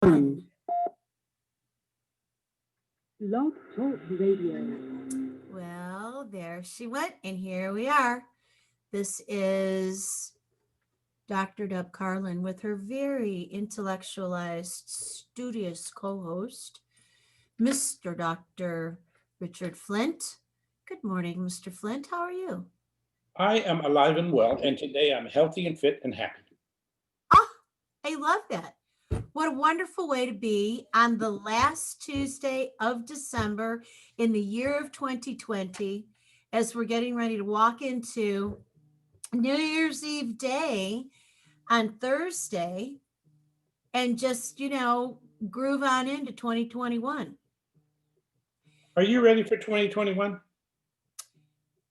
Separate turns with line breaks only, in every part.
Carlin. Love Talk Radio.
Well, there she went, and here we are. This is Dr. Deb Carlin with her very intellectualized, studious co host, Mr. Dr. Richard Flint. Good morning, Mr. Flint. How are you?
I am alive and well, and today I'm healthy and fit and happy.
Ah, I love that. What a wonderful way to be on the last Tuesday of December in the year of 2020 as we're getting ready to walk into New Year's Eve day on Thursday and just, groove on into 2021.
Are you ready for 2021?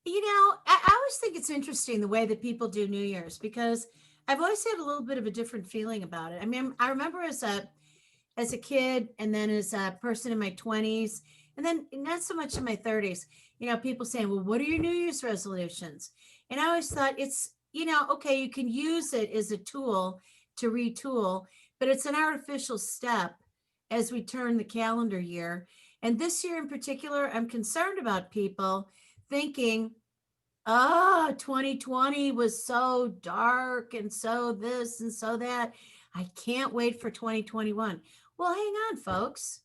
I always think it's interesting the way that people do New Year's because I've always had a little bit of a different feeling about it. I mean, I remember as a kid and then as a person in my 20s and then not so much in my 30s, people saying, well, what are your New Year's resolutions? And I always thought it's, okay, you can use it as a tool to retool, but it's an artificial step as we turn the calendar year. And this year in particular, I'm concerned about people thinking, 2020 was so dark and so this and so that. I can't wait for 2021. Well, hang on, folks.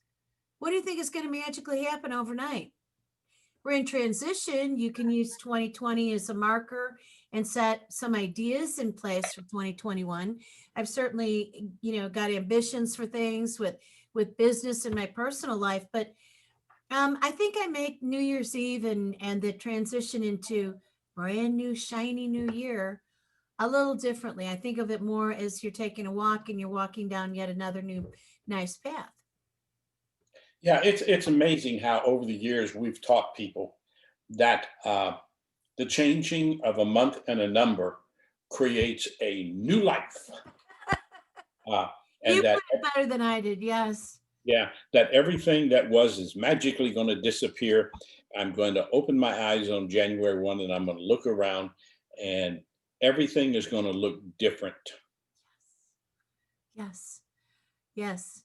What do you think is going to magically happen overnight? We're in transition. You can use 2020 as a marker and set some ideas in place for 2021. I've certainly, got ambitions for things with business and my personal life, but I think I make New Year's Eve and the transition into brand new, shiny new year a little differently. I think of it more as you're taking a walk and you're walking down yet another new, nice path.
Yeah, it's amazing how over the years we've taught people that the changing of a month and a number creates a new life, uh,
You
and
put
that
it better than I did. Yes.
yeah, that everything that was is magically going to disappear. I'm going to open my eyes on January 1, and I'm going to look around, and everything is going to look different.
Yes. Yes.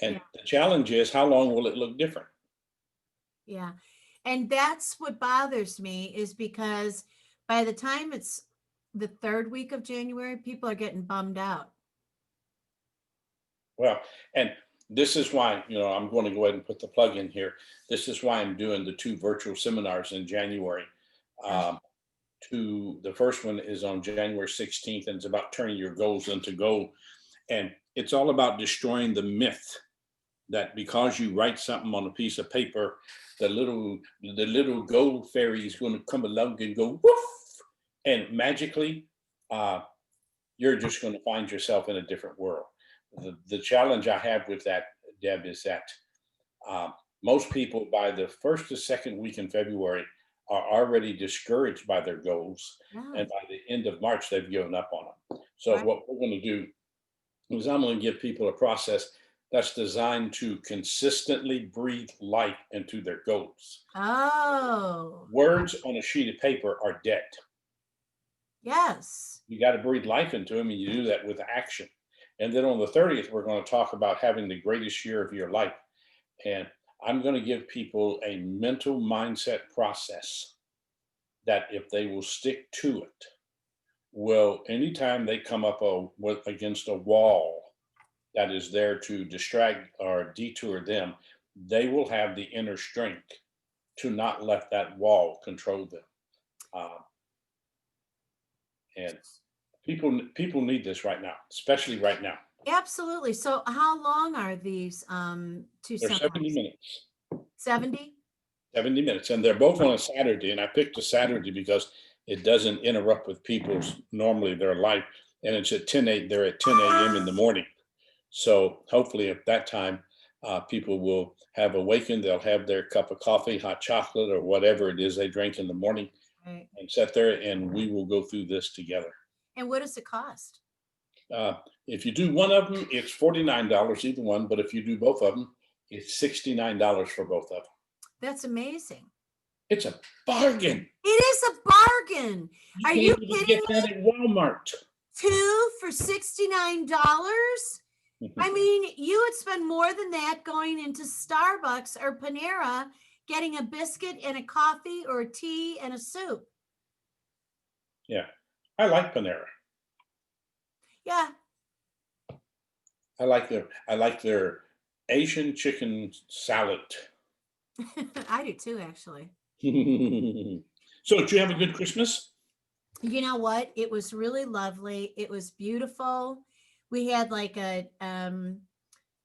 And
Yeah.
the challenge is, how long will it look different?
Yeah. And that's what bothers me is because by the time it's the third week of January, people are getting bummed out.
Well, and this is why, I'm going to go ahead and put the plug in here. This is why I'm doing the two virtual seminars in January.
Yeah.
Um, the first one is on January 16th, and it's about turning your goals into gold. And it's all about destroying the myth that because you write something on a piece of paper, the little gold fairy is going to come along and go woof, and magically, uh, you're just going to find yourself in a different world. The challenge I have with that, Deb, is that uh, most people by the first or second week in February are already discouraged by their goals,
Yeah.
and by the end of March they've given up on them. So
Right.
what we're going to do is I'm going to give people a process that's designed to consistently breathe life into their goals.
Oh,
Words on a sheet of paper are dead.
yes.
You got to breathe life into them, and you do that with action. And then on the 30th, we're going to talk about having the greatest year of your life. And I'm going to give people a mental mindset process that, if they will stick to it, will, anytime they come up against a wall that is there to distract or detour them, they will have the inner strength to not let that wall control them. Uh, and people need this right now, especially right now.
Absolutely. So how long are these two
They're 70
seminars?
minutes.
70?
70 minutes, and they're both on a Saturday. And I picked a Saturday because it doesn't interrupt with people's normally their life. And it's at 10 they're at 10 a.m. in the morning. So hopefully at that time, people will have awakened. They'll have their cup of coffee, hot chocolate, or whatever it is they drink in the morning,
Right.
and sit there, and we will go through this together.
And what does it cost?
Uh, if you do one of them, it's $49 either one. But if you do both of them, it's $69 for both of them.
That's amazing.
It's a bargain.
It is a bargain.
You
Are
can't
you
even
kidding
get
me?
that at Walmart.
Two for $69? I mean, you would spend more than that going into Starbucks or Panera, getting a biscuit and a coffee or a tea and a soup.
Yeah, I like Panera.
Yeah.
I like their Asian chicken salad.
I do too, actually.
So, did you have a good Christmas?
You know what? It was really lovely. It was beautiful. We had like a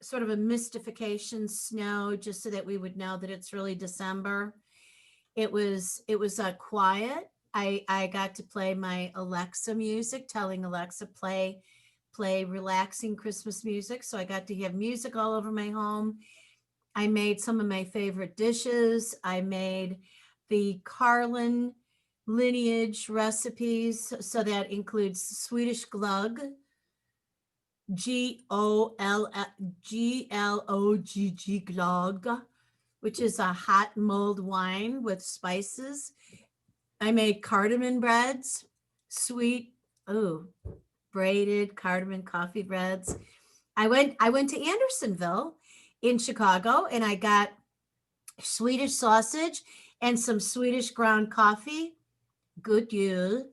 sort of a mystification snow just so that we would know that it's really December. It was quiet. I got to play my Alexa music, telling Alexa play relaxing Christmas music. So I got to have music all over my home. I made some of my favorite dishes. I made the Carlin lineage recipes. So that includes Swedish glug, Glogg, glog, which is a hot mulled wine with spices. I made cardamom breads, sweet, oh, braided cardamom coffee breads. I went to Andersonville in Chicago and I got Swedish sausage and some Swedish ground coffee. Good deal.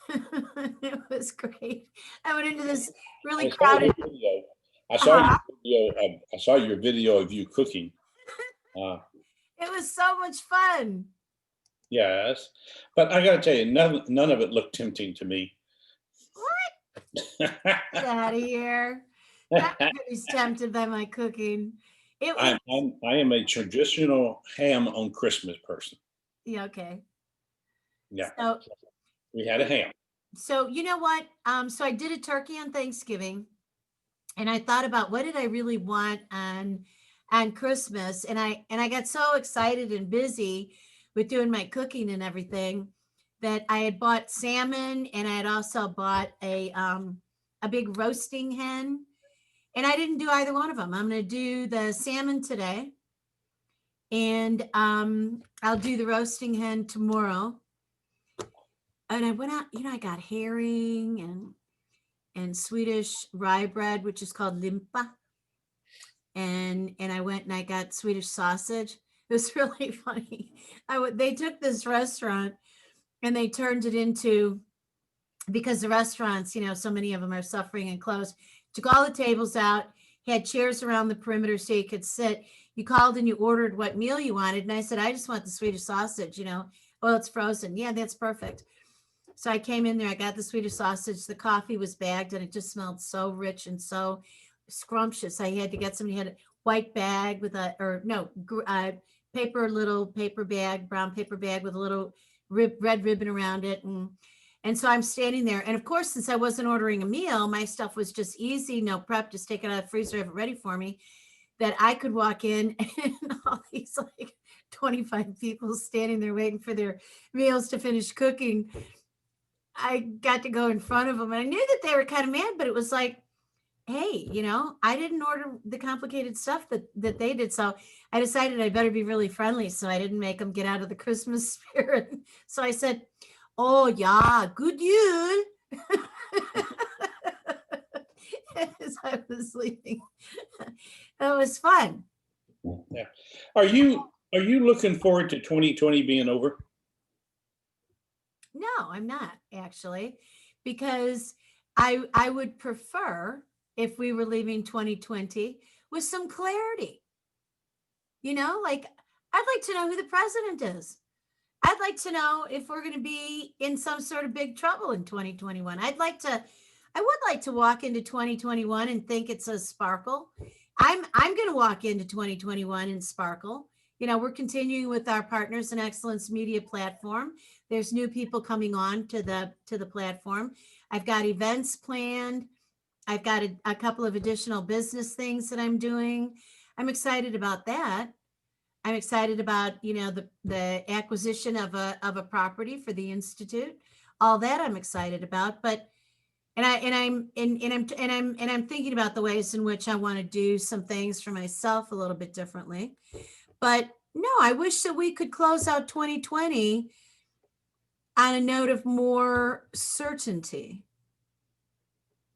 It was great. I went into this really
I saw your
crowded.
video. I saw
Uh,
your video. I saw your video of you cooking.
it was so much fun.
Yes, but I got to tell you, none of it looked tempting to me.
What? Get out of here. Everybody's tempted by my cooking. It was
I am a traditional ham on Christmas person.
yeah, okay.
Yeah,
So
we had a ham.
so you know what? So I did a turkey on Thanksgiving and I thought about what did I really want on Christmas, and I got so excited and busy with doing my cooking and everything that I had bought salmon and I had also bought a big roasting hen, and I didn't do either one of them. I'm going to do the salmon today, and I'll do the roasting hen tomorrow. And I went out, I got herring and Swedish rye bread, which is called limpa, and I went and I got Swedish sausage. It was really funny. They took this restaurant and they turned it into, because the restaurants, so many of them are suffering and closed. Took all the tables out, had chairs around the perimeter so you could sit. You called and you ordered what meal you wanted, and I said, I just want the Swedish sausage. Well, it's frozen. Yeah, that's perfect. So I came in there, I got the Swedish sausage. The coffee was bagged and it just smelled so rich and so scrumptious. I had to get somebody had a white bag with little paper bag, brown paper bag with a little red ribbon around it. And so I'm standing there. And of course, since I wasn't ordering a meal, my stuff was just easy, no prep, just take it out of the freezer, have it ready for me, that I could walk in and all these like 25 people standing there waiting for their meals to finish cooking. I got to go in front of them and I knew that they were kind of mad, but it was like, hey, I didn't order the complicated stuff that they did. So I decided I better be really friendly so I didn't make them get out of the Christmas spirit. So I said, oh, yeah, good year. As I was leaving. It was fun.
Yeah. Are you looking forward to 2020 being over?
No, I'm not actually, because I would prefer if we were leaving 2020 with some clarity. Like I'd like to know who the president is. I'd like to know if we're going to be in some sort of big trouble in 2021. I would like to walk into 2021 and think it's a sparkle. I'm going to walk into 2021 and sparkle. We're continuing with our Partners in Excellence Media platform. There's new people coming on to the platform. I've got events planned. I've got a couple of additional business things that I'm doing. I'm excited about that. I'm excited about, the acquisition of a property for the Institute. All that I'm excited about, but I'm thinking about the ways in which I want to do some things for myself a little bit differently. But no, I wish that we could close out 2020 on a note of more certainty.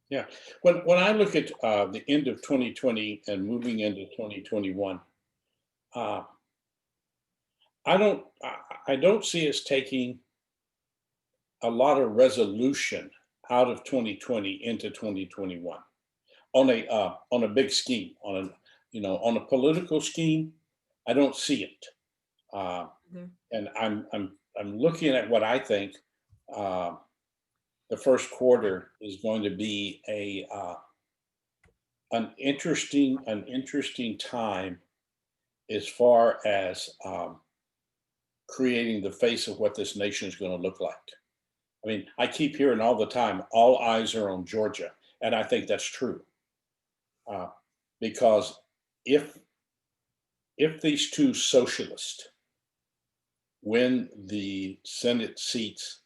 Yeah. When I look at the end of 2020 and moving into 2021, uh, I don't see us taking a lot of resolution out of 2020 into 2021 on a big scheme, on a political scheme. I don't see it. Uh,
There.
and I'm looking at what I think uh, the first quarter is going to be an interesting time as far as creating the face of what this nation is going to look like. I mean, I keep hearing all the time, all eyes are on Georgia, and I think that's true uh, because if these two socialists win the Senate seats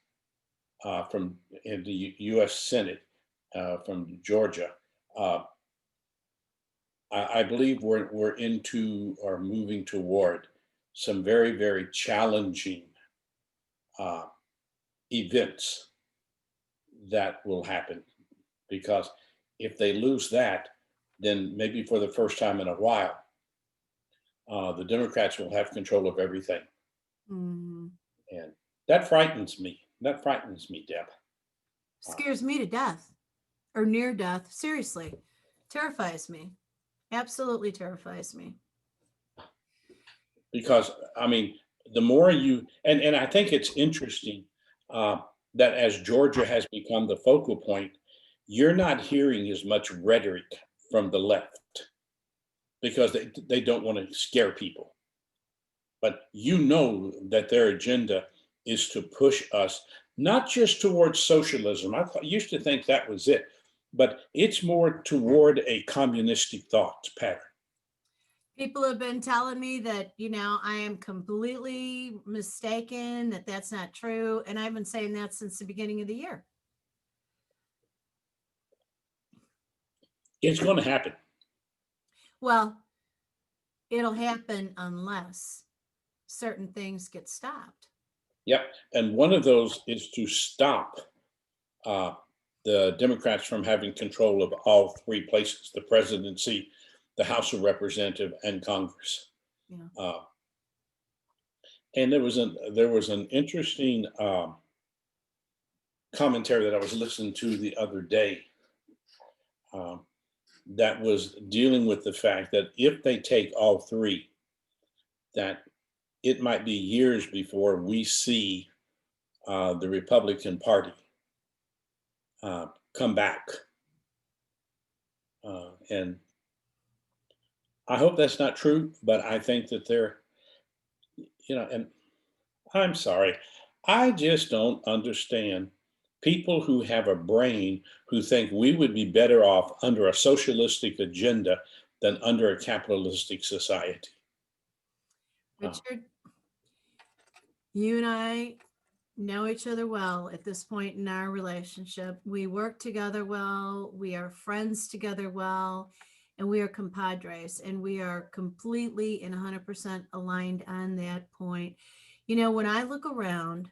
from in the U.S. Senate from Georgia, uh, I believe we're into or moving toward some very, very challenging uh, events that will happen. Because if they lose that, then maybe for the first time in a while, the Democrats will have control of everything.
Mhm.
And that frightens me. That frightens me, Deb.
Scares me to death or near death. Seriously, terrifies me. Absolutely terrifies me.
Because, I mean, the more you, and I think it's interesting uh, that as Georgia has become the focal point, you're not hearing as much rhetoric from the left because they don't want to scare people. But you know that their agenda is to push us not just towards socialism. Used to think that was it, but it's more toward a communistic thought pattern.
People have been telling me that, I am completely mistaken, that that's not true. And I've been saying that since the beginning of the year.
It's going to happen.
Well, it'll happen unless certain things get stopped.
Yep. And one of those is to stop uh, the Democrats from having control of all three places: the presidency, the House of Representatives, and Congress.
Yeah.
And there was an interesting commentary that I was listening to the other day um, that was dealing with the fact that if they take all three, that it might be years before we see the Republican Party come back. And I hope that's not true, but I think that and I'm sorry, I just don't understand people who have a brain who think we would be better off under a socialistic agenda than under a capitalistic society.
Richard, you and I know each other well at this point in our relationship. We work together well, we are friends together well, and we are compadres, and we are completely and 100% aligned on that point. When I look around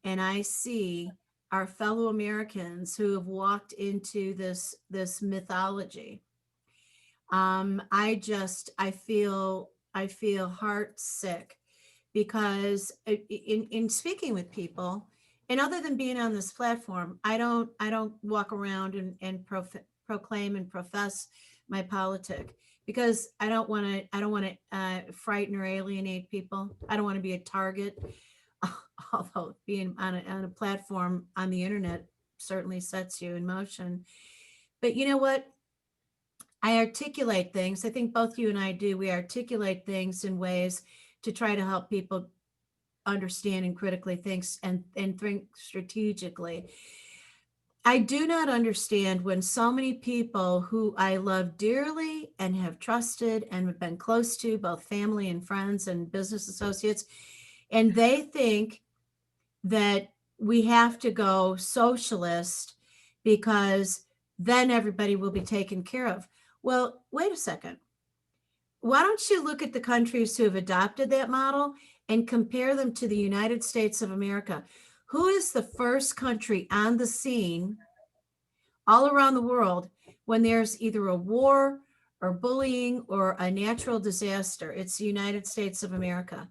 and I see our fellow Americans who have walked into this mythology, I feel heart sick because in speaking with people, and other than being on this platform, I don't walk around and proclaim and profess my politic, because I don't want to frighten or alienate people. I don't want to be a target. Although being on a platform on the internet certainly sets you in motion. But you know what? I articulate things. I think both you and I do. We articulate things in ways to try to help people understand and critically think and think strategically. I do not understand when so many people who I love dearly and have trusted and have been close to, both family and friends and business associates, and they think that we have to go socialist because then everybody will be taken care of. Well, wait a second. Why don't you look at the countries who have adopted that model and compare them to the United States of America? Who is the first country on the scene all around the world, when there's either a war or bullying or a natural disaster, it's the United States of America.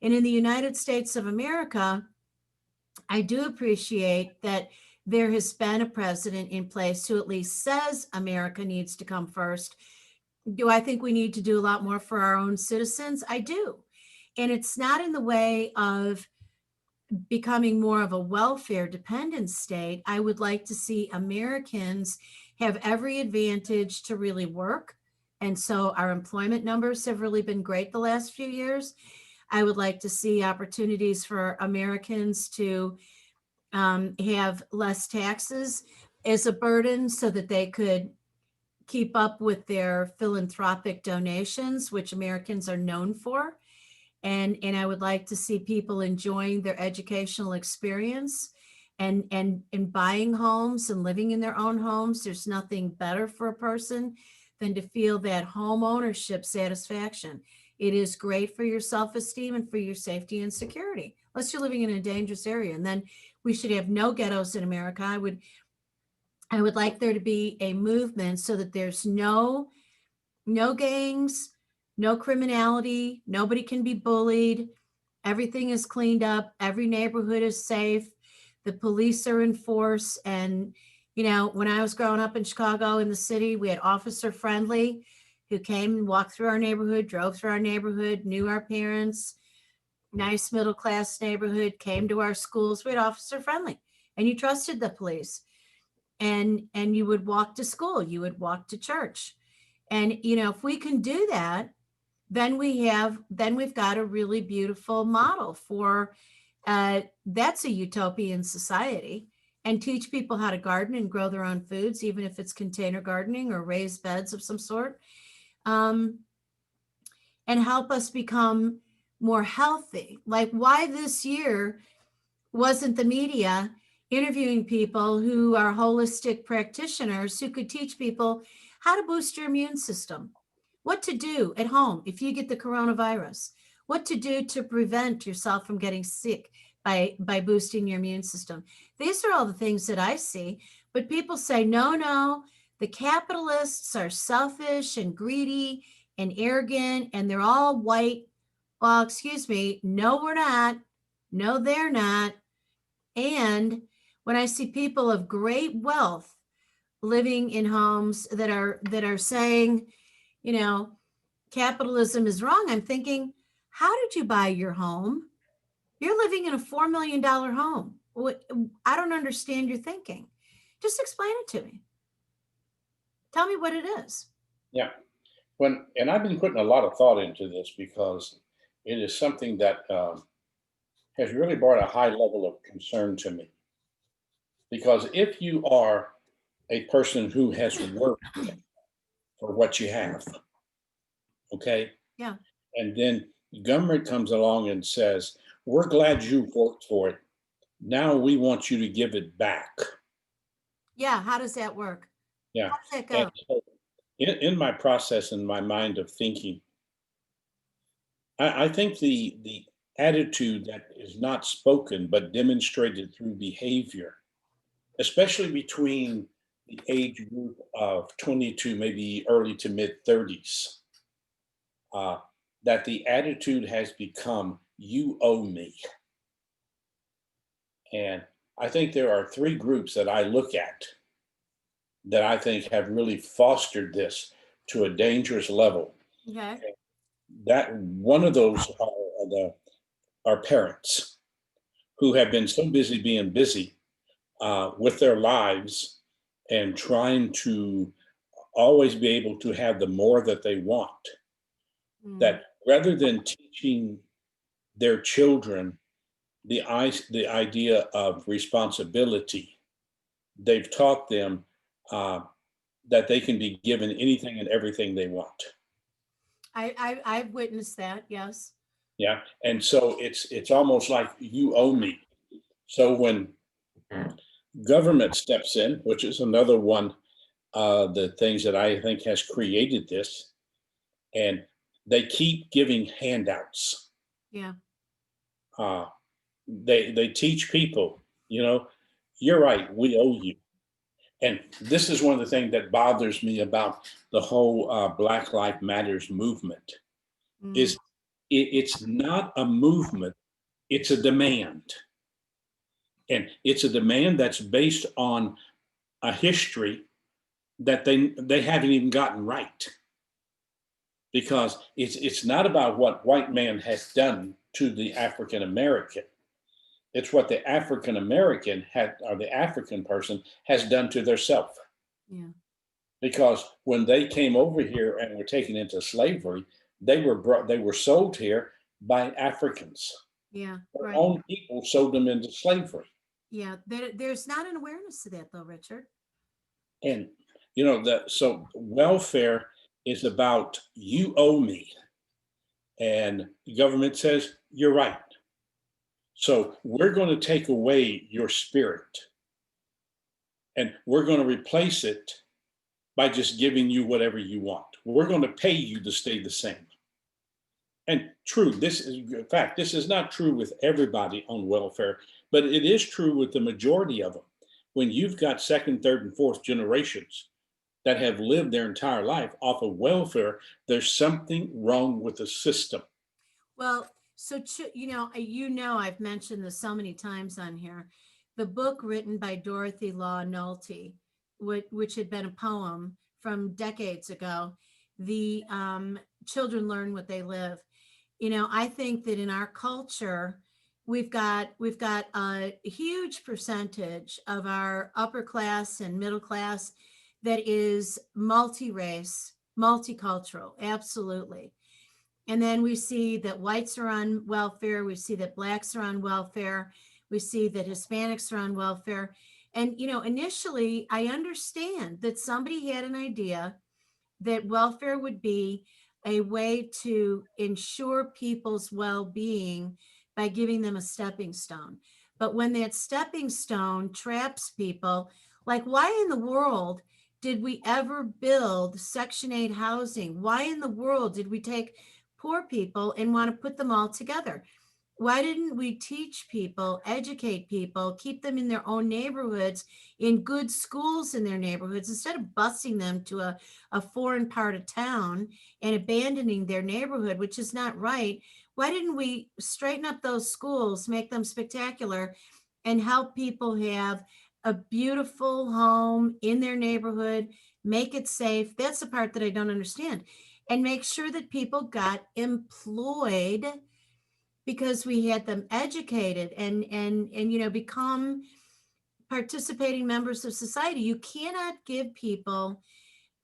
And in the United States of America, I do appreciate that there has been a president in place who at least says America needs to come first. Do I think we need to do a lot more for our own citizens? I do. And it's not in the way of becoming more of a welfare dependent state. I would like to see Americans have every advantage to really work. And so our employment numbers have really been great the last few years. I would like to see opportunities for Americans to have less taxes as a burden so that they could keep up with their philanthropic donations, which Americans are known for. And I would like to see people enjoying their educational experience and buying homes and living in their own homes. There's nothing better for a person than to feel that home ownership satisfaction. It is great for your self-esteem and for your safety and security, unless you're living in a dangerous area. And then we should have no ghettos in America. I would like there to be a movement so that there's no gangs, no criminality, nobody can be bullied. Everything is cleaned up. Every neighborhood is safe. The police are in force. And, when I was growing up in Chicago in the city, we had Officer Friendly who came and walked through our neighborhood, drove through our neighborhood, knew our parents, nice middle class neighborhood, came to our schools. We had Officer Friendly, and you trusted the police. And you would walk to school, you would walk to church. And if we can do that, then we've got a really beautiful model for that's a utopian society. And teach people how to garden and grow their own foods, even if it's container gardening or raised beds of some sort, and help us become more healthy. Like, why this year wasn't the media interviewing people who are holistic practitioners who could teach people how to boost your immune system, what to do at home if you get the coronavirus, what to do to prevent yourself from getting sick by boosting your immune system. These are all the things that I see, but people say, no, the capitalists are selfish and greedy and arrogant, and they're all white. Well, excuse me, no, we're not. No, they're not. And when I see people of great wealth living in homes that are saying, capitalism is wrong, I'm thinking, how did you buy your home? You're living in a $4 million home. I don't understand your thinking. Just explain it to me. Tell me what it is.
Yeah. And I've been putting a lot of thought into this because it is something that has really brought a high level of concern to me. Because if you are a person who has worked for what you have, okay?
Yeah.
And then the government comes along and says, we're glad you worked for it. Now we want you to give it back.
Yeah. How does that work?
Yeah.
How does that go?
And so in my process, in my mind of thinking, I think the attitude that is not spoken but demonstrated through behavior, especially between the age group of 22, maybe early to mid 30s, that the attitude has become, you owe me. And I think there are three groups that I look at that I think have really fostered this to a dangerous level.
Okay.
That one of those are parents who have been so busy being busy with their lives and trying to always be able to have the more that they want. That rather than teaching their children the idea of responsibility, they've taught them that they can be given anything and everything they want.
I've witnessed that. Yes.
Yeah, and so it's almost like you owe me. So when government steps in, which is another one the things that I think has created this, and they keep giving handouts.
Yeah.
They teach people, you're right, we owe you. And this is one of the things that bothers me about the whole Black Lives Matters movement
Mm,
is it's not a movement, it's a demand. And it's a demand that's based on a history that they haven't even gotten right. Because it's not about what white man has done to the African American. It's what the African American had, or the African person has done to their self.
yeah,
Because when they came over here and were taken into slavery, they were sold here by Africans.
yeah,
Their
right.
own people sold them into slavery.
Yeah, there's not an awareness to that though, Richard.
And so welfare is about you owe me. And the government says, you're right. So we're going to take away your spirit and we're going to replace it by just giving you whatever you want. We're going to pay you to stay the same. And true, this is, in fact, this is not true with everybody on welfare, but it is true with the majority of them. When you've got second, third, and fourth generations that have lived their entire life off of welfare, there's something wrong with the system.
Well, so I've mentioned this so many times on here. The book written by Dorothy Law Nolte, which had been a poem from decades ago, the children learn what they live. I think that in our culture, we've got a huge percentage of our upper class and middle class that is multi-race, multicultural, absolutely. And then we see that whites are on welfare. We see that blacks are on welfare. We see that Hispanics are on welfare. And, initially, I understand that somebody had an idea that welfare would be a way to ensure people's well being by giving them a stepping stone. But when that stepping stone traps people, like, why in the world did we ever build Section 8 housing? Why in the world did we take poor people and want to put them all together? Why didn't we teach people, educate people, keep them in their own neighborhoods, in good schools in their neighborhoods, instead of busing them to a foreign part of town and abandoning their neighborhood, which is not right? Why didn't we straighten up those schools, make them spectacular, and help people have a beautiful home in their neighborhood, make it safe? That's the part that I don't understand. And make sure that people got employed because we had them educated and become participating members of society. You cannot give people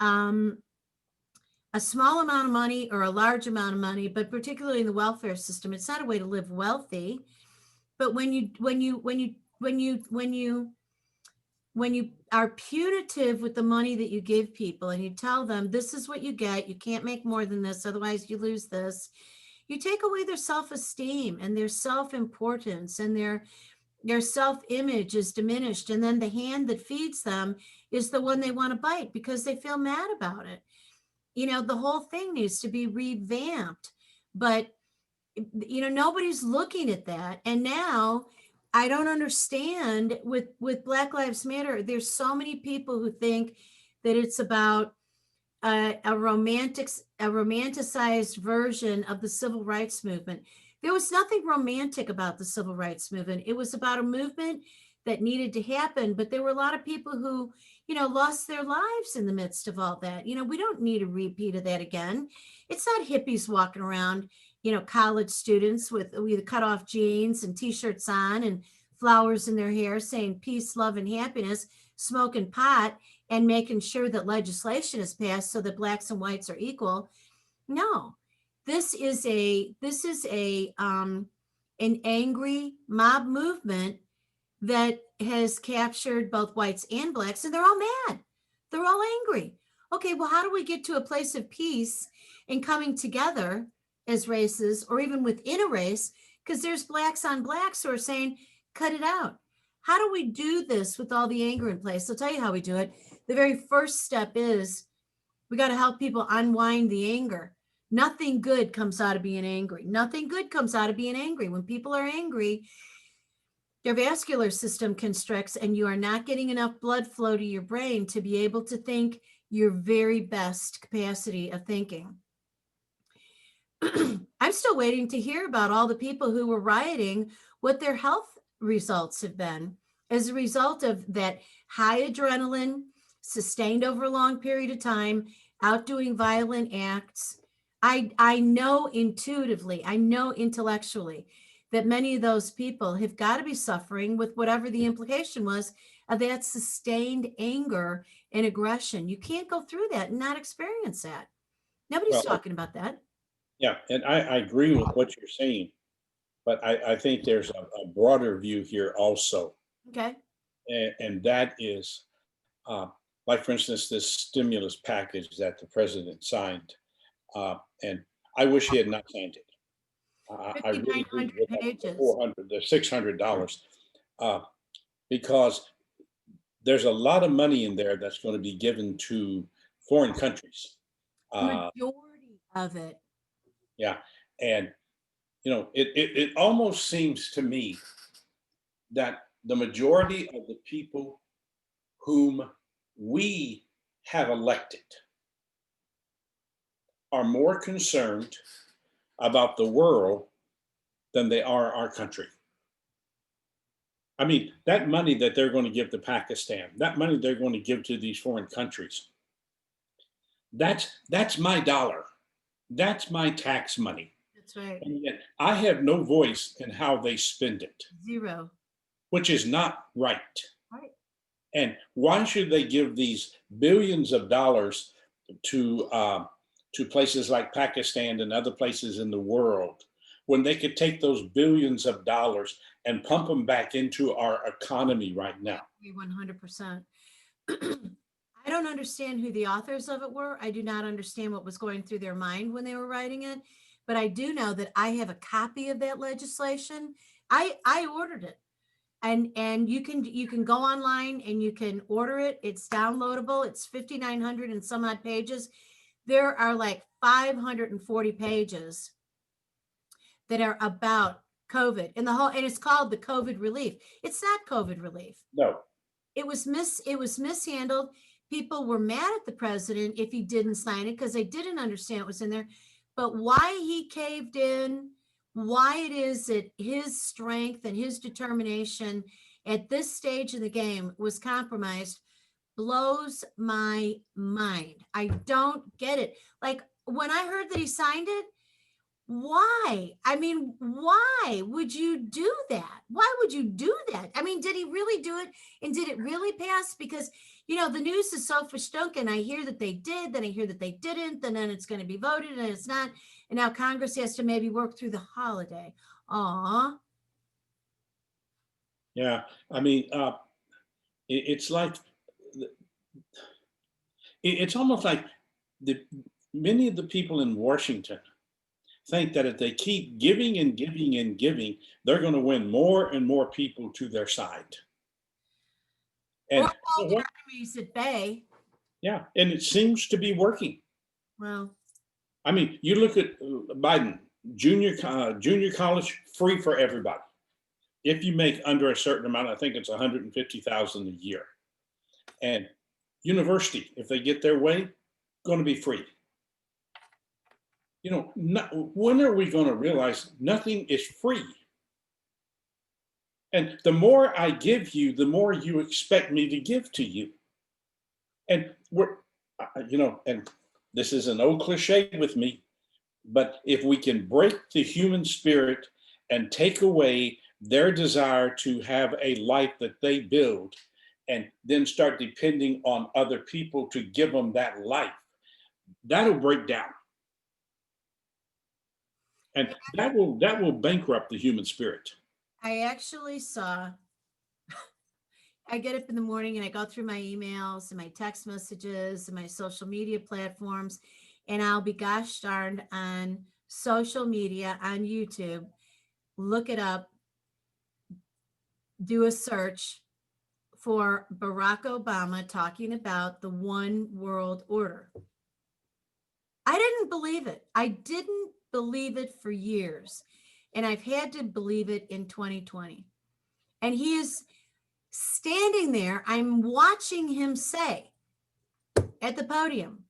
um, a small amount of money or a large amount of money, but particularly in the welfare system, it's not a way to live wealthy. But when you are punitive with the money that you give people and you tell them this is what you get, you can't make more than this, otherwise you lose this, you take away their self-esteem and their self-importance, and their self-image is diminished. And then the hand that feeds them is the one they want to bite because they feel mad about it. The whole thing needs to be revamped. But nobody's looking at that. And now I don't understand with Black Lives Matter, there's so many people who think that it's about a romanticized version of the civil rights movement. There was nothing romantic about the civil rights movement. It was about a movement that needed to happen, but there were a lot of people who, lost their lives in the midst of all that. We don't need a repeat of that again. It's not hippies walking around, college students with cut off jeans and t-shirts on and flowers in their hair saying peace, love, and happiness, smoking pot and making sure that legislation is passed so that blacks and whites are equal. No, this is an angry mob movement that has captured both whites and blacks, and they're all mad. They're all angry. Okay, well, how do we get to a place of peace and coming together as races, or even within a race? Because there's blacks on blacks who are saying, cut it out. How do we do this with all the anger in place? I'll tell you how we do it. The very first step is we got to help people unwind the anger. Nothing good comes out of being angry. Nothing good comes out of being angry. When people are angry, Your vascular system constricts, and you are not getting enough blood flow to your brain to be able to think your very best capacity of thinking. I'm still waiting to hear about all the people who were rioting, what their health results have been as a result of that high adrenaline sustained over a long period of time, out doing violent acts. I know intuitively, I know intellectually that many of those people have got to be suffering with whatever the implication was of that sustained anger and aggression. You can't go through that and not experience that. Nobody's
Well,
talking about that.
yeah, and I agree with what you're saying, but I think there's a broader view here also,
Okay.
and that is, uh, like for instance, this stimulus package that the president signed, and I wish he had not signed it. I really do.
5,900
The
pages.
400, the $600, uh, because there's a lot of money in there that's going to be given to foreign countries.
Majority of it.
Yeah, and it almost seems to me that the majority of the people whom we have elected are more concerned about the world than they are our country. I mean, that money that they're going to give to Pakistan, that money they're going to give to these foreign countries, that's my dollar. That's my tax money.
That's right.
And yet I have no voice in how they spend it,
Zero.
which is not right.
Right.
And why should they give these billions of dollars to places like Pakistan and other places in the world when they could take those billions of dollars and pump them back into our economy right now?
100%. I don't understand who the authors of it were. I do not understand what was going through their mind when they were writing it, but I do know that I have a copy of that legislation. I ordered it. And you can go online and you can order it. It's downloadable. It's 5,900 and some odd pages. There are like 540 pages that are about COVID and and it's called the COVID relief. It's not COVID relief.
No.
It was mishandled. People were mad at the president if he didn't sign it because they didn't understand what was in there. But why he caved in, why it is that his strength and his determination at this stage of the game was compromised blows my mind. I don't get it. Like when I heard that he signed it, why? I mean, why would you do that? Why would you do that? I mean, did he really do it? And did it really pass? Because, the news is so verstunken. I hear that they did, then I hear that they didn't, and then it's going to be voted and it's not. And now Congress has to maybe work through the holiday. Aw.
Yeah. I mean, it's like, it's almost like many of the people in Washington think that if they keep giving and giving and giving, they're going to win more and more people to their side.
Or
And you
hold
know
their
what?
enemies at bay.
Yeah, and it seems to be working.
Well,
I mean, you look at Biden, junior college free for everybody. If you make under a certain amount, I think it's 150,000 a year. And university, if they get their way, going to be free. When are we going to realize nothing is free? And the more I give you, the more you expect me to give to you. And and this is an old cliche with me, but if we can break the human spirit and take away their desire to have a life that they build and then start depending on other people to give them that life, that'll break down. And that will bankrupt the human spirit.
I actually saw, I get up in the morning and I go through my emails and my text messages and my social media platforms, and I'll be gosh darned on social media on YouTube. Look it up, do a search for Barack Obama talking about the one world order. I didn't believe it. I didn't believe it for years. And I've had to believe it in 2020. And he is standing there. I'm watching him say at the podium,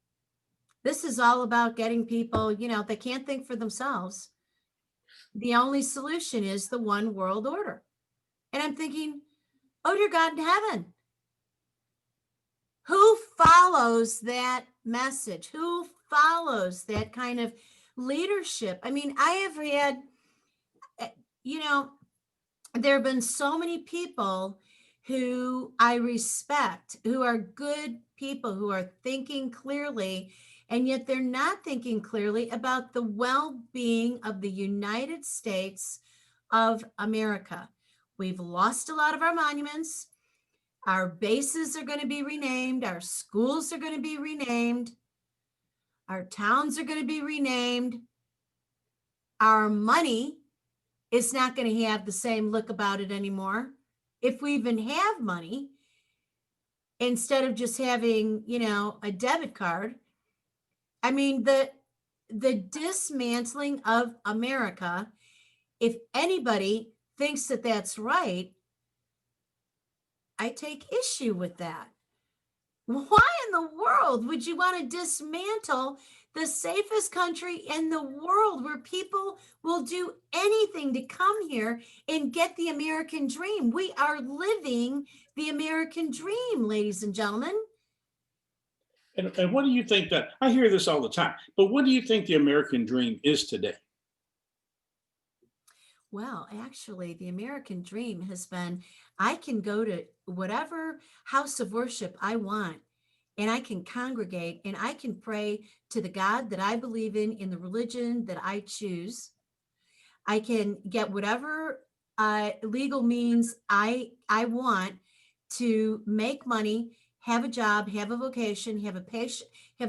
this is all about getting people, they can't think for themselves. The only solution is the one world order. And I'm thinking, oh, dear God in heaven, who follows that message? Who follows that kind of leadership? I mean, I have had, there have been so many people who I respect, who are good people, who are thinking clearly, and yet they're not thinking clearly about the well-being of the United States of America. We've lost a lot of our monuments. Our bases are going to be renamed. Our schools are going to be renamed. Our towns are going to be renamed. Our money is not going to have the same look about it anymore. If we even have money, instead of just having, a debit card, I mean, the dismantling of America, if anybody thinks that that's right, I take issue with that. Why in the world would you want to dismantle the safest country in the world, where people will do anything to come here and get the American dream? We are living the American dream, ladies and gentlemen.
And what do you think that, I hear this all the time, but what do you think the American dream is today?
Well, actually, the American dream has been, I can go to whatever house of worship I want, and I can congregate, and I can pray to the God that I believe in the religion that I choose. I can get whatever legal means I want to make money, have a job, have a vocation, have a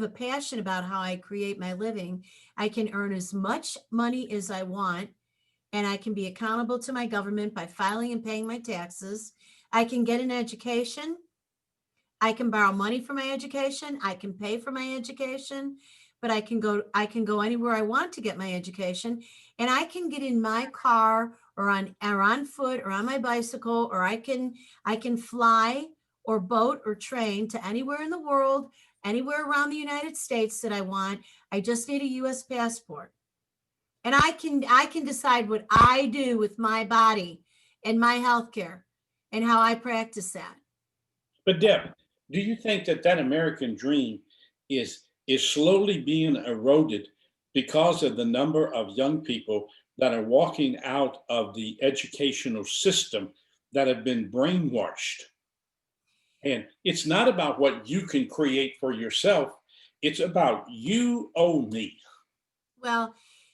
passion about how I create my living. I can earn as much money as I want, and I can be accountable to my government by filing and paying my taxes. I can get an education. I can borrow money for my education. I can pay for my education, but I can go anywhere I want to get my education, and I can get in my car or on foot or on my bicycle, or I can fly or boat or train to anywhere in the world, anywhere around the United States that I want. I just need a US passport. And I can decide what I do with my body and my health care and how I practice that.
But Deb, do you think that that American dream is slowly being eroded because of the number of young people that are walking out of the educational system that have been brainwashed? And it's not about what you can create for yourself. It's about you owe me.
Well,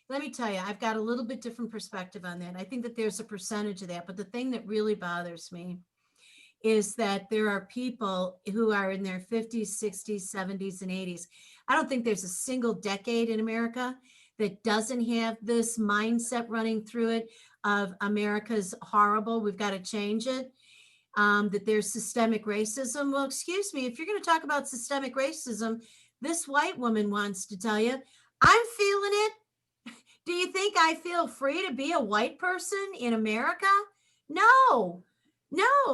let me tell you, I've got a little bit different perspective on that. I think that there's a percentage of that, but the thing that really bothers me is that there are people who are in their 50s, 60s, 70s, and 80s. I don't think there's a single decade in America that doesn't have this mindset running through it of America's horrible, we've got to change it, that there's systemic racism. Well, excuse me, if you're going to talk about systemic racism, this white woman wants to tell you, I'm feeling it. Do you think I feel free to be a white person in America? No,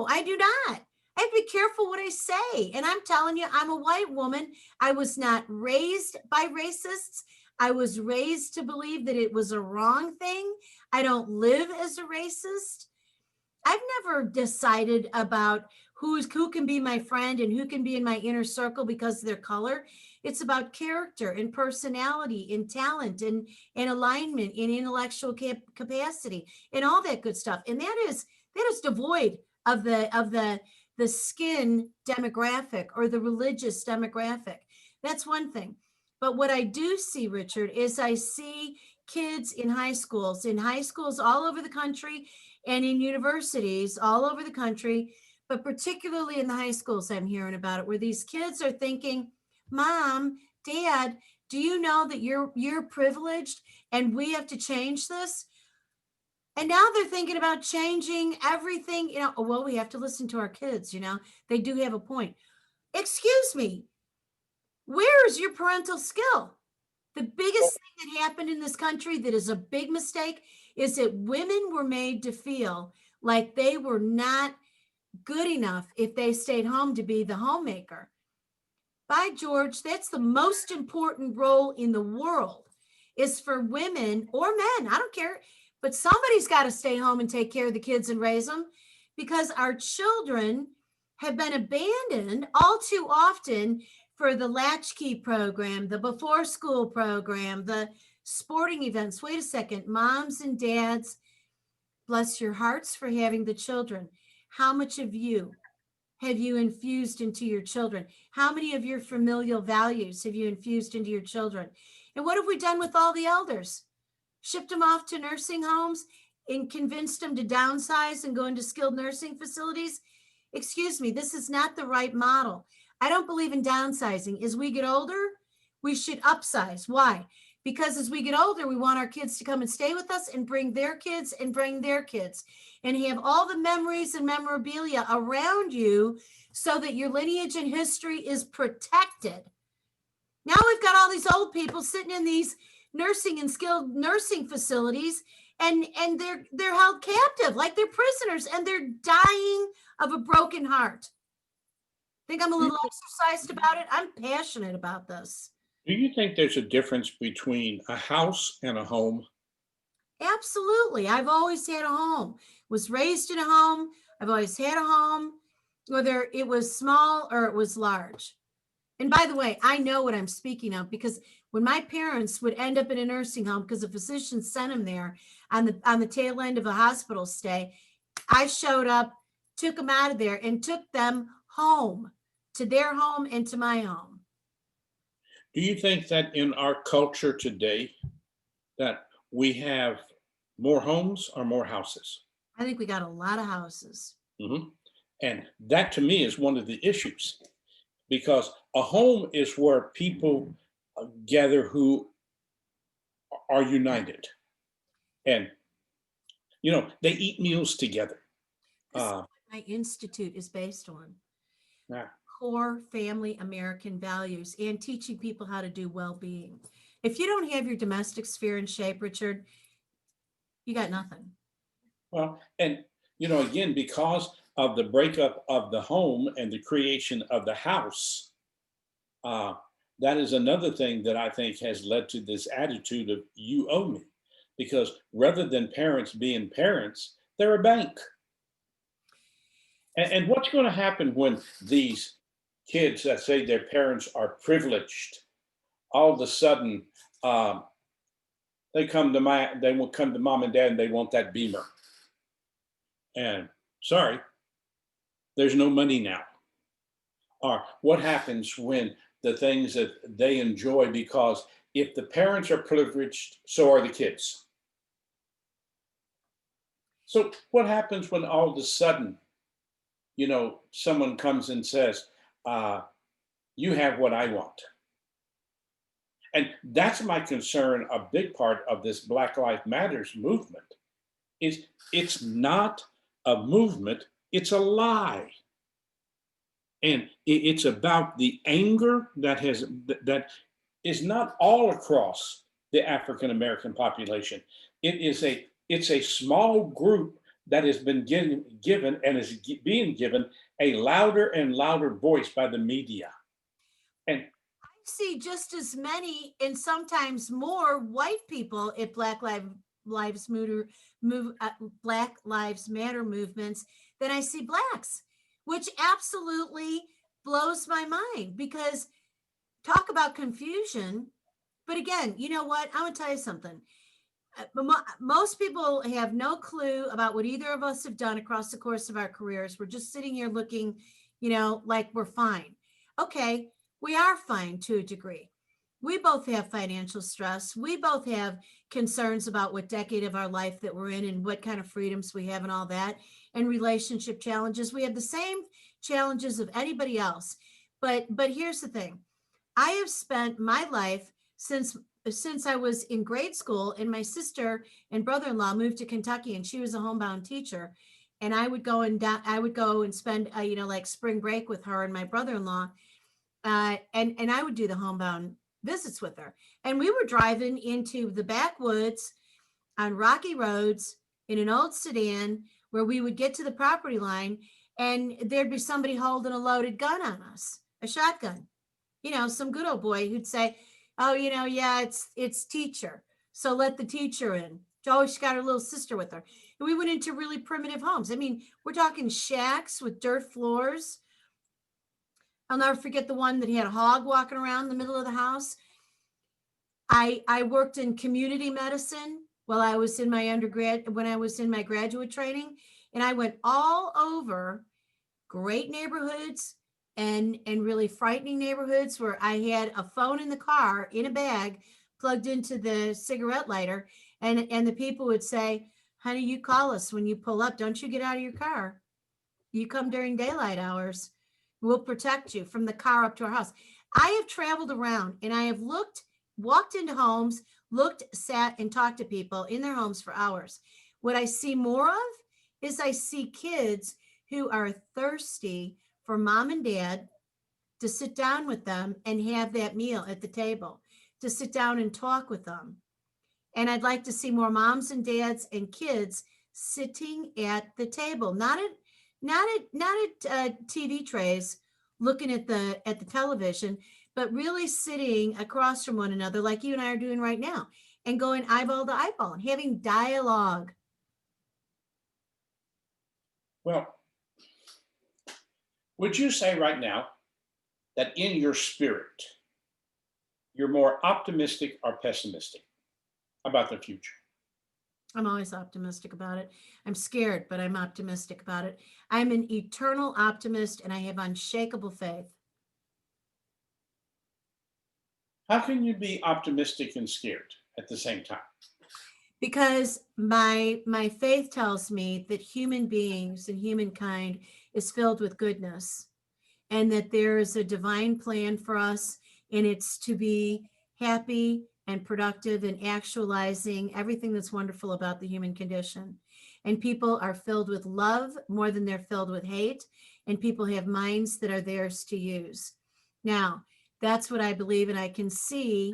I do not. I have to be careful what I say. And I'm telling you, I'm a white woman. I was not raised by racists. I was raised to believe that it was a wrong thing. I don't live as a racist. I've never decided about who can be my friend and who can be in my inner circle because of their color. It's about character and personality and talent and alignment and intellectual capacity and all that good stuff. And that is devoid of the skin demographic or the religious demographic. That's one thing. But what I do see, Richard, is I see kids in high schools all over the country and in universities all over the country, but particularly in the high schools, I'm hearing about it, where these kids are thinking, Mom, Dad, do you know that you're privileged and we have to change this? And now they're thinking about changing everything. Well, we have to listen to our kids, they do have a point. Excuse me, where is your parental skill? The biggest thing that happened in this country that is a big mistake is that women were made to feel like they were not good enough if they stayed home to be the homemaker. By George, that's the most important role in the world, is for women or men. I don't care, but somebody's got to stay home and take care of the kids and raise them, because our children have been abandoned all too often for the latchkey program, the before school program, the sporting events. Wait a second, moms and dads, bless your hearts for having the children. How much of you have you infused into your children? How many of your familial values have you infused into your children? And what have we done with all the elders? Shipped them off to nursing homes and convinced them to downsize and go into skilled nursing facilities? Excuse me, this is not the right model. I don't believe in downsizing. As we get older, we should upsize. Why? Because as we get older, we want our kids to come and stay with us and bring their kids and bring their kids and have all the memories and memorabilia around you so that your lineage and history is protected. Now we've got all these old people sitting in these nursing and skilled nursing facilities, and they're held captive like they're prisoners, and they're dying of a broken heart. Think I'm a little exercised about it? I'm passionate about this.
Do you think there's a difference between a house and a home?
Absolutely. I've always had a home. Was raised in a home. I've always had a home, whether it was small or it was large. And by the way, I know what I'm speaking of, because when my parents would end up in a nursing home because a physician sent them there on the tail end of a hospital stay, I showed up, took them out of there, and took them home, to their home and to my home.
Do you think that in our culture today that we have more homes or more houses?
I think we got a lot of houses.
Mhm. And that to me is one of the issues, because a home is where people gather who are united, and they eat meals together.
This is what my institute is based on.
Yeah.
Core family American values and teaching people how to do well-being. If you don't have your domestic sphere in shape, Richard, you got nothing.
Well, and again, because of the breakup of the home and the creation of the house, that is another thing that I think has led to this attitude of you owe me. Because rather than parents being parents, they're a bank. And what's going to happen when these kids that say their parents are privileged, all of a sudden they will come to mom and dad and they want that Beamer. And sorry, there's no money now. Or what happens when the things that they enjoy, because if the parents are privileged, so are the kids. So what happens when all of a sudden, someone comes and says, you have what I want? And that's my concern. A big part of this Black Lives Matters movement is it's not a movement, it's a lie. And it's about the anger that is not all across the African American population. It's a small group that has been given and is being given a louder and louder voice by the media. And
I see just as many and sometimes more white people at Black Lives Matter movements than I see blacks, which absolutely blows my mind, because talk about confusion. But again, you know what? I'm going to tell you something. Most people have no clue about what either of us have done across the course of our careers. We're just sitting here looking, like we're fine. Okay, we are fine to a degree. We both have financial stress. We both have concerns about what decade of our life that we're in and what kind of freedoms we have and all that, and relationship challenges. We have the same challenges of anybody else. But here's the thing. I have spent my life since I was in grade school, and my sister and brother-in-law moved to Kentucky, and she was a homebound teacher. And I would go and spend, like spring break with her and my brother-in-law. And I would do the homebound visits with her. And we were driving into the backwoods on rocky roads in an old sedan where we would get to the property line and there'd be somebody holding a loaded gun on us, a shotgun. You know, some good old boy who'd say, "Oh, you know, yeah, it's teacher, so let the teacher in." Oh, she got her little sister with her. And we went into really primitive homes. I mean, we're talking shacks with dirt floors. I'll never forget the one that had a hog walking around in the middle of the house. I worked in community medicine while I was in my undergrad, when I was in my graduate training, and I went all over great neighborhoods and really frightening neighborhoods where I had a phone in the car in a bag plugged into the cigarette lighter, and the people would say, "Honey, you call us when you pull up. Don't you get out of your car. You come during daylight hours. We'll protect you from the car up to our house." I have traveled around and I have walked into homes, looked, sat, and talked to people in their homes for hours. What I see more of is I see kids who are thirsty for mom and dad to sit down with them and have that meal at the table, to sit down and talk with them. And I'd like to see more moms and dads and kids sitting at the table, not at TV trays, looking at the television, but really sitting across from one another, like you and I are doing right now, and going eyeball to eyeball and having dialogue.
Well, would you say right now that in your spirit, you're more optimistic or pessimistic about the future?
I'm always optimistic about it. I'm scared, but I'm optimistic about it. I'm an eternal optimist and I have unshakable faith.
How can you be optimistic and scared at the same time?
Because my faith tells me that human beings and humankind is filled with goodness, and that there is a divine plan for us, and it's to be happy and productive and actualizing everything that's wonderful about the human condition. And people are filled with love more than they're filled with hate, and people have minds that are theirs to use. Now, that's what I believe, and I can see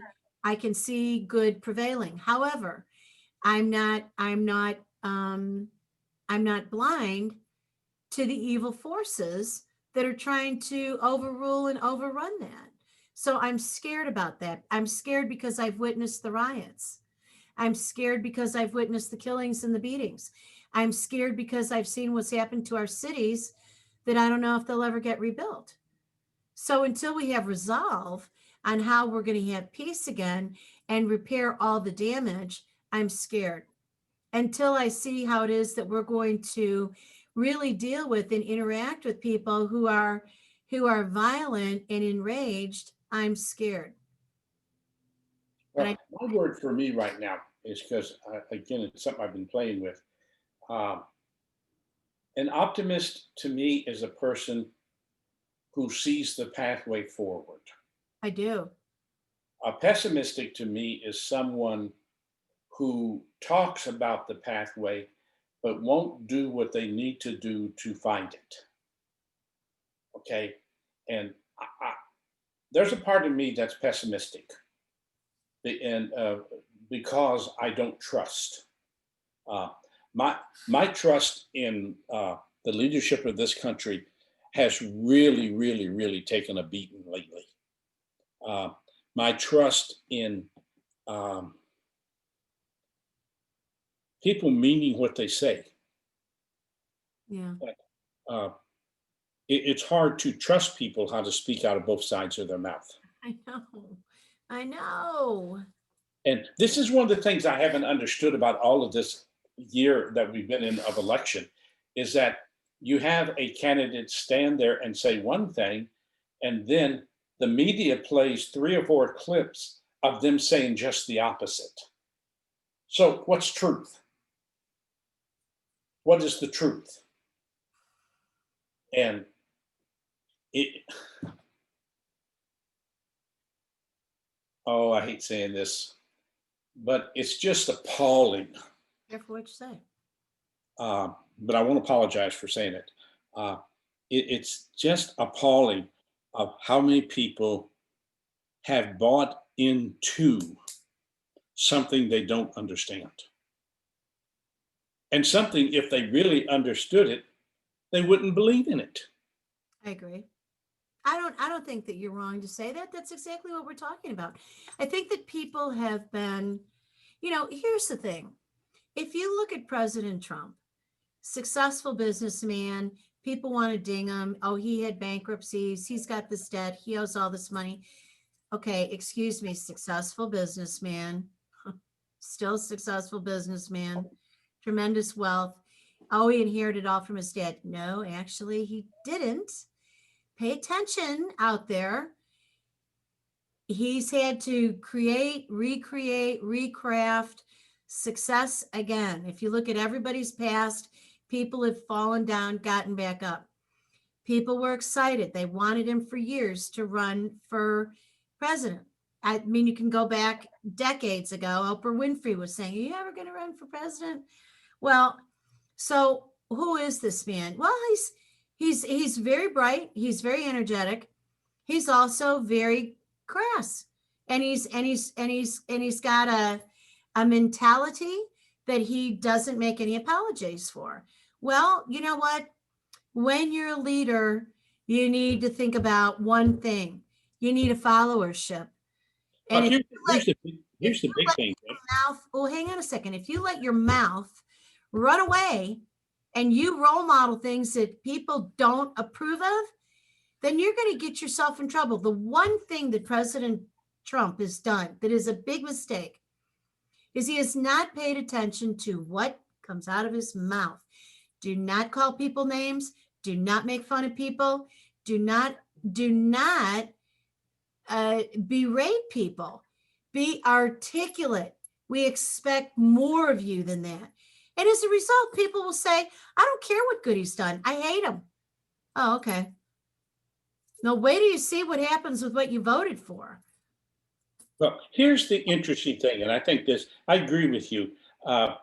good prevailing. However, I'm not I'm not I'm not blind to the evil forces that are trying to overrule and overrun that. So I'm scared about that. I'm scared because I've witnessed the riots. I'm scared because I've witnessed the killings and the beatings. I'm scared because I've seen what's happened to our cities that I don't know if they'll ever get rebuilt. So until we have resolve on how we're going to have peace again and repair all the damage, I'm scared. Until I see how it is that we're going to really deal with and interact with people who are violent and enraged, I'm scared. And
Well, one word for me right now is because, again, it's something I've been playing with. Um, an optimist to me is a person who sees the pathway forward.
I do.
A pessimistic to me is someone who talks about the pathway but won't do what they need to do to find it. Okay. And there's a part of me that's pessimistic, and because I don't trust. Uh, my trust in the leadership of this country has really, really, really taken a beating lately. Uh, my trust in um, people meaning what they say.
Yeah.
Uh, it's hard to trust people how to speak out of both sides of their mouth.
I know. I know.
And this is one of the things I haven't understood about all of this year that we've been in of election is that you have a candidate stand there and say one thing, and then the media plays 3 or 4 clips of them saying just the opposite. So, what's truth? What is the truth? And it, oh, I hate saying this, but it's just appalling.
Careful what you say.
But I won't apologize for saying it. Uh, it's just appalling of how many people have bought into something they don't understand. And something, if they really understood it, they wouldn't believe in it.
I agree. I don't think that you're wrong to say that. That's exactly what we're talking about. I think that people have been, here's the thing. If you look at President Trump, successful businessman, people want to ding him. Oh, he had bankruptcies. He's got this debt. He owes all this money. Okay, excuse me, successful businessman, still successful businessman, tremendous wealth. Oh, he inherited all from his dad. No, actually, he didn't. Pay attention out there. He's had to create, recreate, recraft success again. If you look at everybody's past, people have fallen down, gotten back up. People were excited. They wanted him for years to run for president. I mean, you can go back decades ago. Oprah Winfrey was saying, "Are you ever going to run for president?" Well, so who is this man? Well, he's very bright. He's very energetic. He's also very crass, and he's got a mentality that he doesn't make any apologies for. Well, you know what? When you're a leader, you need to think about one thing. You need a followership. And
Well,
if you let,
here's
if
the
you
big
let
thing.
your mouth, oh, hang on a second. If you let your mouth run away and you role model things that people don't approve of, then you're going to get yourself in trouble. The one thing that President Trump has done that is a big mistake is he has not paid attention to what comes out of his mouth. Do not call people names. Do not make fun of people. Do not berate people. Be articulate. We expect more of you than that. And as a result, people will say, I don't care what good he's done. I hate him. Oh, okay. Now, wait till you see what happens with what you voted for.
Well, here's the interesting thing, and I think I agree with you. Uh,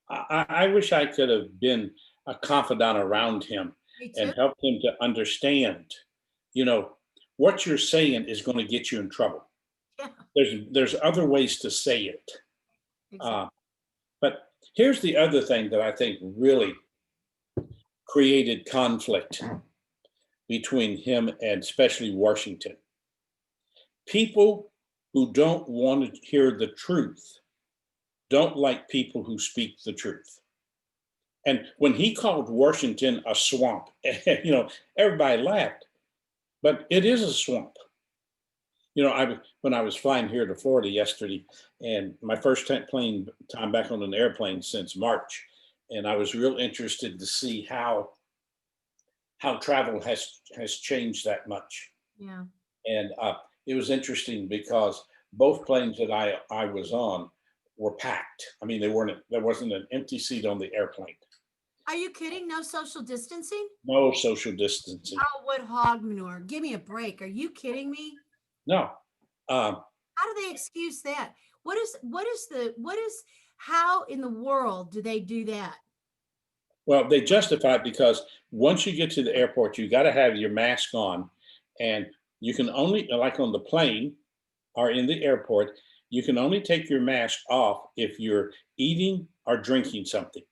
I wish I could have been a confidant around him
Me too.
and helped him to understand, you know, what you're saying is going to get you in trouble.
Yeah,
There's other ways to say it.
exactly.
But here's the other thing that I think really created conflict between him and especially Washington. People who don't want to hear the truth don't like people who speak the truth. And when he called Washington a swamp, everybody laughed, but it is a swamp. When I was flying here to Florida yesterday, and my first plane time back on an airplane since March, and I was real interested to see how travel has changed that much.
Yeah.
And it was interesting because both planes that I was on were packed. I mean, there wasn't an empty seat on the airplane.
Are you kidding? No social distancing?
No social distancing.
Oh, what hog manure. Give me a break. Are you kidding me?
No. Um,
How do they excuse that? How in the world do they do that?
well, they justify it because once you get to the airport, you got to have your mask on, and you can only, like on the plane or in the airport, you can only take your mask off if you're eating or drinking something.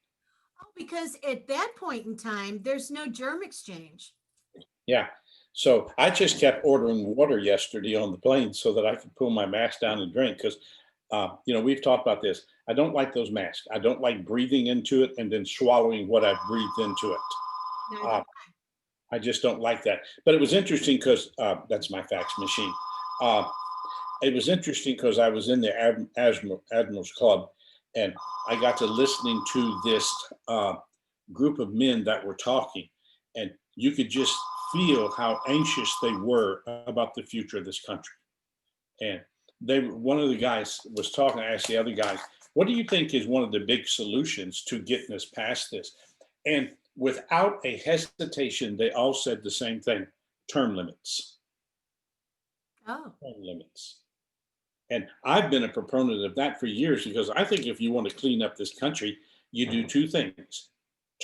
Oh, because at that point in time, there's no germ exchange.
Yeah. So I just kept ordering water yesterday on the plane so that I could pull my mask down and drink because, we've talked about this. I don't like those masks. I don't like breathing into it and then swallowing what I've breathed into it.
Neither.
Uh, I just don't like that. But it was interesting because that's my fax machine. Uh, it was interesting because I was in the Admirals Club and I got to listening to this group of men that were talking, and you could just feel how anxious they were about the future of this country. And one of the guys was talking. I asked the other guys, "What do you think is one of the big solutions to getting us past this?" And without a hesitation, they all said the same thing: term limits.
Oh,
Term limits. And I've been a proponent of that for years because I think if you want to clean up this country, you do two things: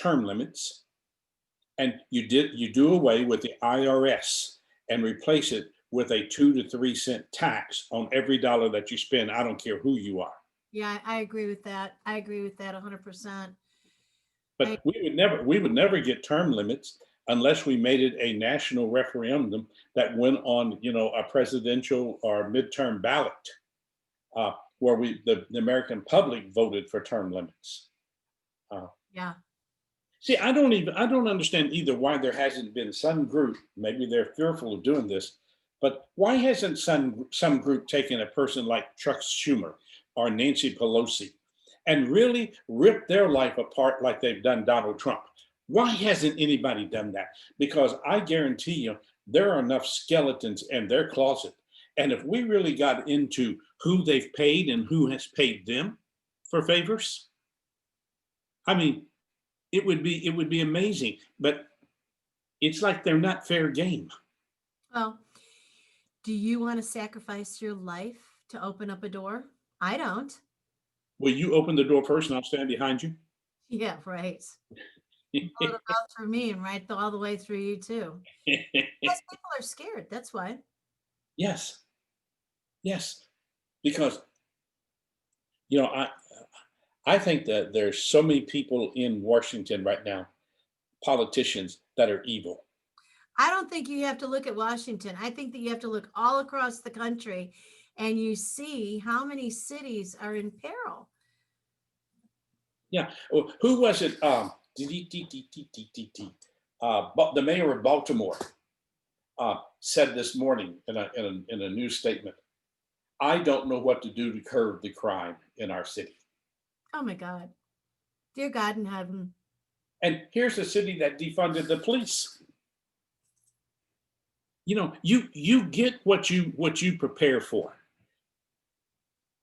term limits, and you do away with the IRS and replace it with a 2 to 3 cent tax on every dollar that you spend. I don't care who you are.
yeah, I agree with that. I agree with that 100%. I,
But we would never get term limits unless we made it a national referendum that went on, a presidential or midterm ballot, where the American public voted for term limits. Uh,
yeah.
See, I don't understand either why there hasn't been some group, maybe they're fearful of doing this, but why hasn't some group taken a person like Chuck Schumer or Nancy Pelosi and really ripped their life apart like they've done Donald Trump? Why hasn't anybody done that? Because I guarantee you there are enough skeletons in their closet. And if we really got into who they've paid and who has paid them for favors, I mean, it would be amazing, but it's like they're not fair game.
Well, do you want to sacrifice your life to open up a door? I don't.
Will you open the door first and I'll stand behind you?
Yeah, right. Blow it out through me and right all the way through you too. Because people are scared. That's why.
Yes, yes, because you know I think that there's so many people in Washington right now, politicians that are evil.
I don't think you have to look at Washington. I think that you have to look all across the country and you see how many cities are in peril.
Yeah. Who was it? The mayor of Baltimore said this morning in a news statement, I don't know what to do to curb the crime in our city.
Oh my God. Dear God in heaven.
And here's a city that defunded the police. You get what you prepare for.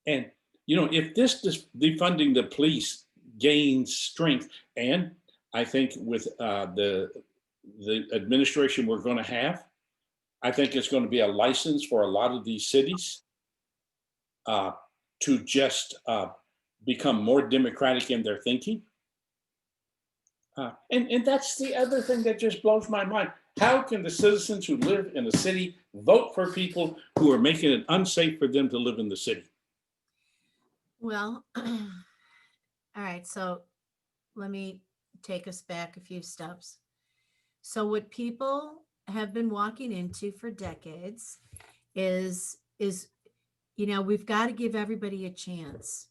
And if this defunding the police gains strength, and I think with the administration we're going to have, I think it's going to be a license for a lot of these cities uh, to just become more democratic in their thinking. And that's the other thing that just blows my mind. How can the citizens who live in a city vote for people who are making it unsafe for them to live in the city?
Well, all right. So let me take us back a few steps. So what people have been walking into for decades is we've got to give everybody a chance.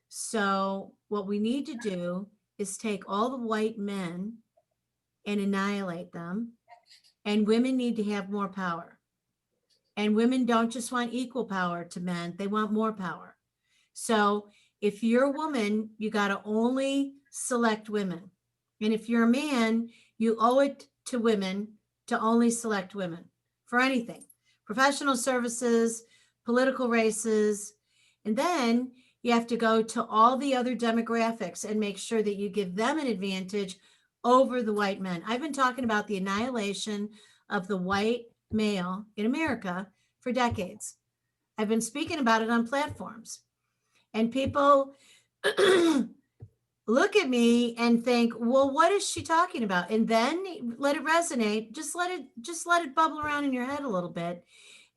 So what we need to do is take all the white men and annihilate them, and women need to have more power. And women don't just want equal power to men, they want more power. So if you're a woman, you got to only select women. And if you're a man, you owe it to women to only select women for anything, professional services, political races. And then you have to go to all the other demographics and make sure that you give them an advantage over the white men. I've been talking about the annihilation of the white male in America for decades. I've been speaking about it on platforms. And people look at me and think, well, what is she talking about? And then let it resonate. Just let it bubble around in your head a little bit.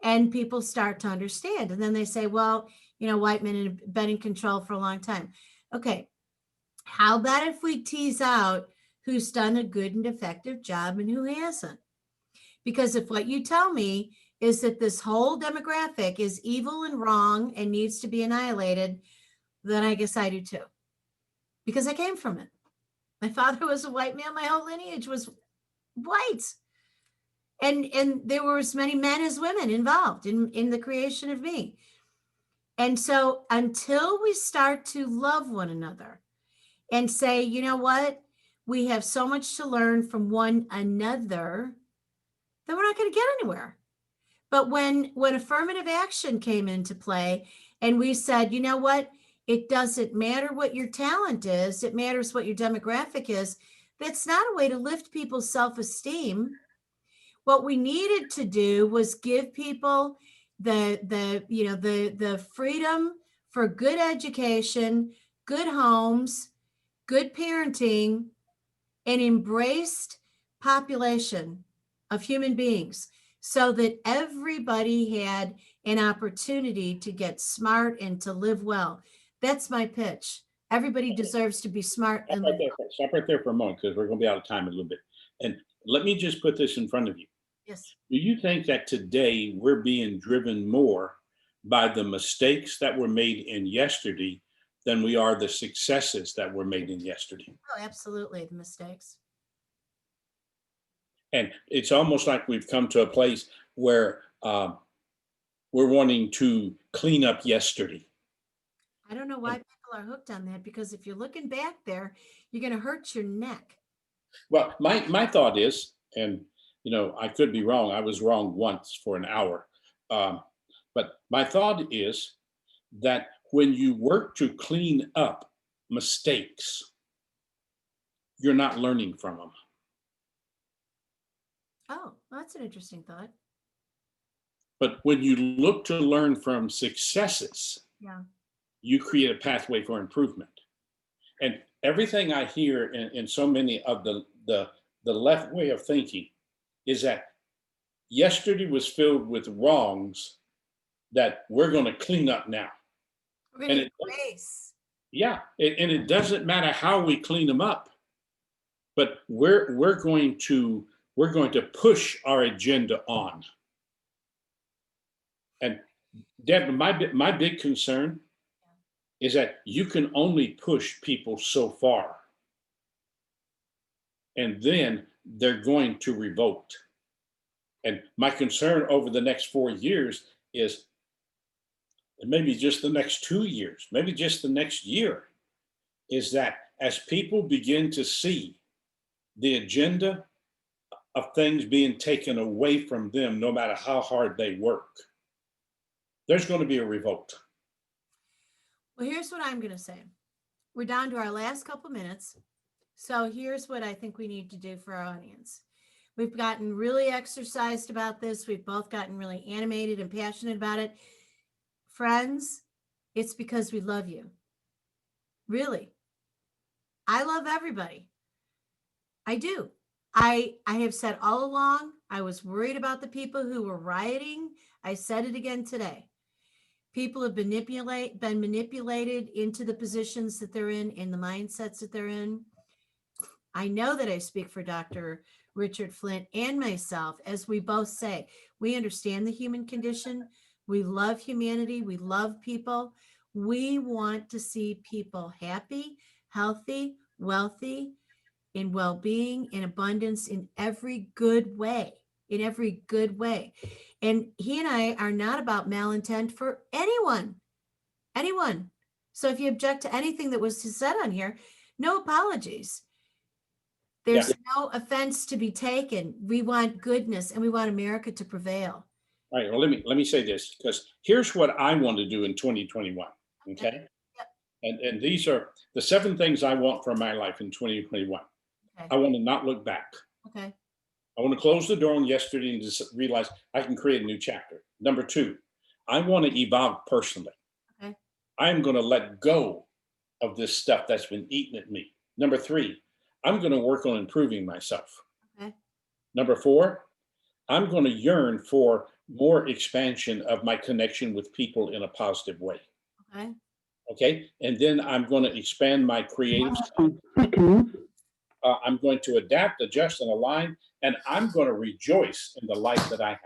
And people start to understand. And then they say, well, white men have been in control for a long time. Okay. How about if we tease out who's done a good and effective job and who hasn't? Because if what you tell me is that this whole demographic is evil and wrong and needs to be annihilated, then I guess I do too. Because I came from it. My father was a white man. My whole lineage was white. And there were as many men as women involved in the creation of me. And so until we start to love one another and say, you know what, we have so much to learn from one another, then we're not going to get anywhere. But when affirmative action came into play and we said, you know what, it doesn't matter what your talent is, it matters what your demographic is. That's not a way to lift people's self-esteem. What we needed to do was give people the freedom for good education, good homes, good parenting, an embraced population of human beings so that everybody had an opportunity to get smart and to live well. That's my pitch. Everybody deserves to be smart
Stop
and
right there, stop right there for a moment, because we're going to be out of time in a little bit. And let me just put this in front of you.
yes.
Do you think that today we're being driven more by the mistakes that were made in yesterday than we are the successes that were made in yesterday?
Oh, absolutely. The mistakes.
And it's almost like we've come to a place where we're wanting to clean up yesterday.
I don't know why people are hooked on that, because if you're looking back there, you're going to hurt your neck.
Well, my thought is, and I could be wrong. I was wrong once for an hour, but my thought is that when you work to clean up mistakes, you're not learning from them.
Oh, well, that's an interesting thought.
But when you look to learn from successes,
Yeah.
you create a pathway for improvement. And everything I hear in so many of the left way of thinking is that yesterday was filled with wrongs that we're going to clean up now.
We're going
And
to
it,
erase.
yeah, and it doesn't matter how we clean them up, but we're going to push our agenda on. And Deb, my big concern is that you can only push people so far, and then they're going to revolt. And my concern over the next 4 years is, and maybe just the next 2 years, maybe just the next year, is that as people begin to see the agenda of things being taken away from them, no matter how hard they work, there's going to be a revolt.
Well, here's what I'm going to say. We're down to our last couple minutes. So here's what I think we need to do for our audience. We've gotten really exercised about this. We've both gotten really animated and passionate about it. Friends, it's because we love you. Really. I love everybody. I do. I have said all along, I was worried about the people who were rioting. I said it again today. People have been manipulated into the positions that they're in the mindsets that they're in. I know that I speak for Dr. Richard Flint and myself, as we both say, we understand the human condition. We love humanity. We love people. We want to see people happy, healthy, wealthy, in well-being, in abundance, in every good way, And he and I are not about malintent for anyone. So if you object to anything that was said on here, no apologies. There's no offense to be taken. We want goodness and we want America to prevail.
All right. Well, let me say this, because here's what I want to do in 2021. Okay. Yep. And these are the 7 things I want for my life in 2021. Okay. I want to not look back.
Okay.
I want to close the door on yesterday and just realize I can create a new chapter. Number 2, I want to evolve personally. Okay. I am going to let go of this stuff that's been eating at me. Number 3, I'm going to work on improving myself. Okay. Number 4, I'm going to yearn for more expansion of my connection with people in a positive way. Okay. Okay. And then I'm going to expand my creative side. I'm going to adapt, adjust, and align, and I'm going to rejoice in the life that I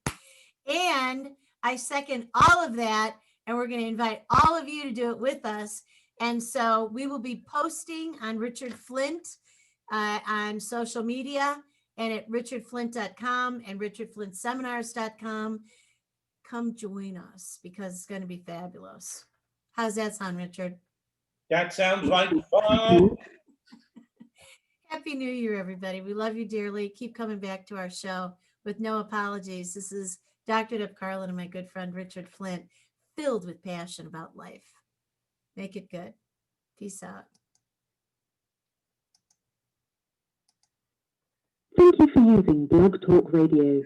have.
And I second all of that, and we're going to invite all of you to do it with us. And so we will be posting on Richard Flint on social media and at richardflint.com and richardflintseminars.com. Come join us because it's going to be fabulous. How's that sound, Richard?
That sounds like fun.
Happy New Year, everybody. We love you dearly. Keep coming back to our show with no apologies. This is Dr. Deb Carlin and my good friend Richard Flint, filled with passion about life. Make it good. Peace out.
Thank you for using Blog Talk Radio.